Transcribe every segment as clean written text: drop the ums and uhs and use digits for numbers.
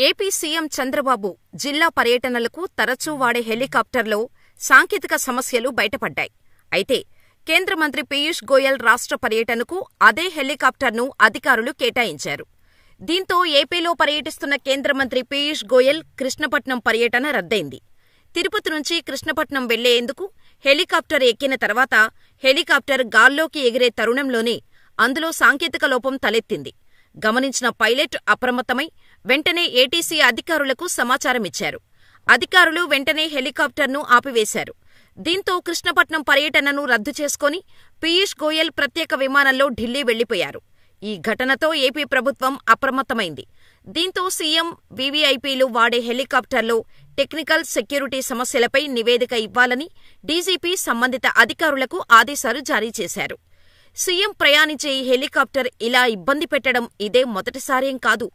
AP CM Chandrababu జిల్లా పర్యటనలకు తరచూ వాడే హెలికాప్టర్లో సాంకేతిక సమస్యలు బయటపడ్డాయి. అయితే కేంద్ర మంత్రి పీయూష్ గోయల్ రాష్ట్ర పర్యటనకు అదే హెలికాప్టర్ను అధికారులు కేటాయించారు. దీంతో ఏపీలో పర్యటిస్తున్న కేంద్ర మంత్రి పీయూష్ గోయల్ కృష్ణపట్నం పర్యటన రద్దయింది. తిరుపతి నుంచి కృష్ణపట్నం వెళ్లేందుకు హెలికాప్టర్ ఎక్కిన తర్వాత హెలికాప్టర్ గాల్లోకి ఎగిరే తరుణంలోనే అందులో సాంకేతిక లోపం తలెత్తింది. గమనించిన పైలట్ అప్రమత్తమై వెంటనే ఏటీసీ అధికారులకు సమాచారమిచ్చారు. అధికారులు వెంటనే హెలికాప్టర్ను ఆపివేశారు. దీంతో కృష్ణపట్నం పర్యటనను రద్దు చేసుకుని పీయూష్ గోయల్ ప్రత్యేక విమానంలో ఢిల్లీ వెళ్లిపోయారు. ఈ ఘటనతో ఏపీ ప్రభుత్వం అప్రమత్తమైంది. దీంతో సీఎం, వీవీఐపీలు వాడే హెలికాప్టర్లో టెక్నికల్, సెక్యూరిటీ సమస్యలపై నివేదిక ఇవ్వాలని డీజీపీ సంబంధిత అధికారులకు ఆదేశాలు జారీ చేశారు. సీఎం ప్రయాణించే ఈ హెలికాప్టర్ ఇలా ఇబ్బంది పెట్టడం ఇదే మొదటిసారేం కాదు.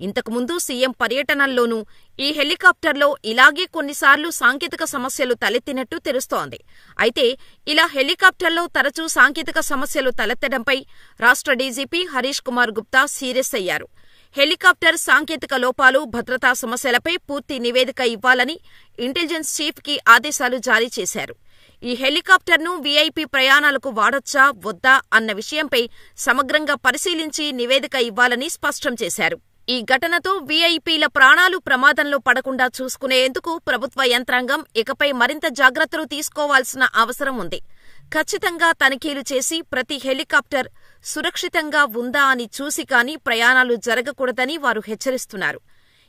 ఇంతకుముందు సీఎం పర్యటనల్లోనూ ఈ హెలికాప్టర్లో ఇలాగే కొన్నిసార్లు సాంకేతిక సమస్యలు తలెత్తినట్టు తెలుస్తోంది. అయితే ఇలా హెలికాప్టర్లో తరచూ సాంకేతిక సమస్యలు తలెత్తడంపై రాష్ట్ర డీజీపీ హరీష్ కుమార్ గుప్తా సీరియస్ అయ్యారు. హెలికాప్టర్ సాంకేతిక లోపాలు, భద్రతా సమస్యలపై పూర్తి నివేదిక ఇవ్వాలని ఇంటెలిజెన్స్ చీఫ్కి ఆదేశాలు జారీ చేశారు. ఈ హెలికాప్టర్ను వీఐపీ ప్రయాణాలకు వాడొచ్చా వద్దా అన్న విషయంపై సమగ్రంగా పరిశీలించి నివేదిక ఇవ్వాలని స్పష్టం చేశారు. ఈ ఘటనతో వీఐపీల ప్రాణాలు ప్రమాదంలో పడకుండా చూసుకునేందుకు ప్రభుత్వ యంత్రాంగం ఇకపై మరింత జాగ్రత్తలు తీసుకోవాల్సిన అవసరం ఉంది. ఖచ్చితంగా తనిఖీలు చేసి ప్రతి హెలికాప్టర్ సురక్షితంగా ఉందా అని చూసి కానీ ప్రయాణాలు జరగకూడదని వారు హెచ్చరిస్తున్నారు.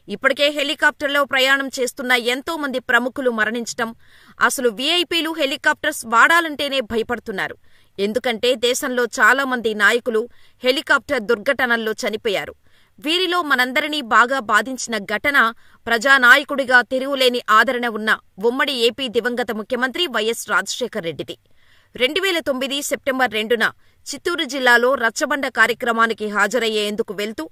ఇప్పటికే హెలికాప్టర్లో ప్రయాణం చేస్తున్న ఎంతో మంది ప్రముఖులు మరణించటం, అసలు వీఐపీలు హెలికాప్టర్స్ వాడాలంటేనే భయపడుతున్నారు. ఎందుకంటే దేశంలో చాలా మంది నాయకులు హెలికాప్టర్ దుర్ఘటనల్లో చనిపోయారు. వీరిలో మనందరినీ బాగా బాధించిన ఘటన ప్రజానాయకుడిగా తిరుగులేని ఆదరణ ఉన్న ఉమ్మడి ఏపీ దివంగత ముఖ్యమంత్రి వైఎస్ రాజశేఖర్ రెడ్డిది. 2009 సెప్టెంబర్ 2న చిత్తూరు జిల్లాలో రచ్చబండ కార్యక్రమానికి హాజరయ్యేందుకు వెళ్తూ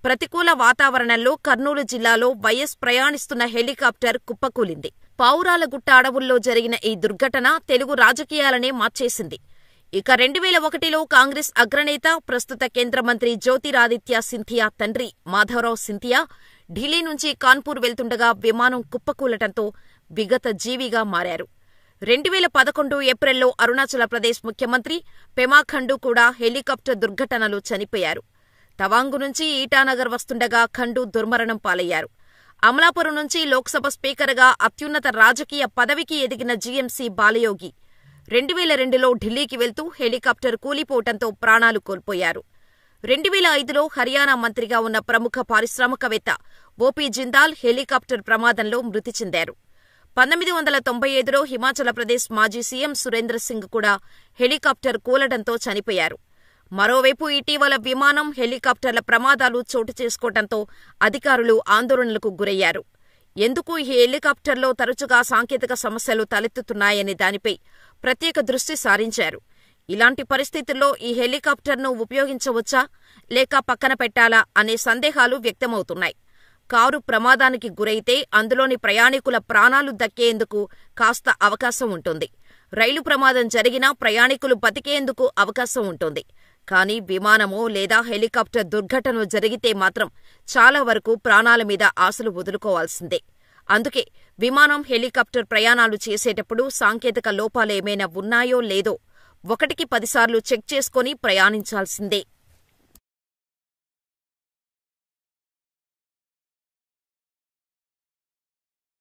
ప్రతికూల వాతావరణంలో కర్నూలు జిల్లాలో వైఎస్ ప్రయాణిస్తున్న హెలికాప్టర్ కుప్పకూలింది. పావురాలగుట్ట అడవుల్లో జరిగిన ఈ దుర్ఘటన తెలుగు రాజకీయాలనే మార్చేసింది. ఇక 2001లో కాంగ్రెస్ అగ్రనేత, ప్రస్తుత కేంద్ర మంత్రి జ్యోతిరాదిత్య సింధియా తండ్రి మాధవరావు సింధియా ఢిల్లీ నుంచి కాన్పూర్ వెళ్తుండగా విమానం కుప్పకూలటంతో విగత జీవిగా మారారు. 2011 ఏప్రిల్లో అరుణాచల్ ప్రదేశ్ ముఖ్యమంత్రి పెమా ఖండూ కూడా హెలికాప్టర్ దుర్ఘటనలో చనిపోయారు. తవాంగు నుంచి ఈటానగర్ వస్తుండగా ఖండూ దుర్మరణం పాలయ్యారు. అమలాపురం నుంచి లోక్సభ స్పీకర్గా అత్యున్నత రాజకీయ పదవికి ఎదిగిన జీఎంసీ బాలయోగి 2002లో ఢిల్లీకి వెళ్తూ హెలికాప్టర్ కూలిపోవటంతో ప్రాణాలు కోల్పోయారు. 2005లో హర్యానా మంత్రిగా ఉన్న ప్రముఖ పారిశ్రామికవేత్త ఓపీ జిందాల్ హెలికాప్టర్ ప్రమాదంలో మృతి చెందారు. 1995లో హిమాచల్ ప్రదేశ్ మాజీ సీఎం సురేంద్ర సింగ్ కూడా హెలికాప్టర్ కూలడంతో చనిపోయారు. మరోవైపు ఇటీవల విమానం, హెలికాప్టర్ల ప్రమాదాలు చోటు చేసుకోవడంతో అధికారులు ఆందోళనలకు గురయ్యారు. ఎందుకు ఈ హెలికాప్టర్లో తరచుగా సాంకేతిక సమస్యలు తలెత్తుతున్నాయనే దానిపై ప్రత్యేక దృష్టి సారించారు. ఇలాంటి పరిస్థితుల్లో ఈ హెలికాప్టర్ను ఉపయోగించవచ్చా లేక పక్కన పెట్టాలా అనే సందేహాలు వ్యక్తమవుతున్నాయి. కారు ప్రమాదానికి గురైతే అందులోని ప్రయాణికుల ప్రాణాలు దక్కేందుకు కాస్త అవకాశం ఉంటుంది. రైలు ప్రమాదం జరిగినా ప్రయాణికులు బతికేందుకు అవకాశం ఉంటుంది. కానీ విమానమో లేదా హెలికాప్టర్ దుర్ఘటన జరిగితే మాత్రం చాలా వరకు ప్రాణాల మీద ఆశలు వదులుకోవాల్సిందే. అందుకే విమానం, హెలికాప్టర్ ప్రయాణాలు చేసేటప్పుడు సాంకేతిక లోపాలేమైనా ఉన్నాయో లేదో 1కి 10 సార్లు చెక్ చేసుకుని ప్రయాణించాల్సిందే.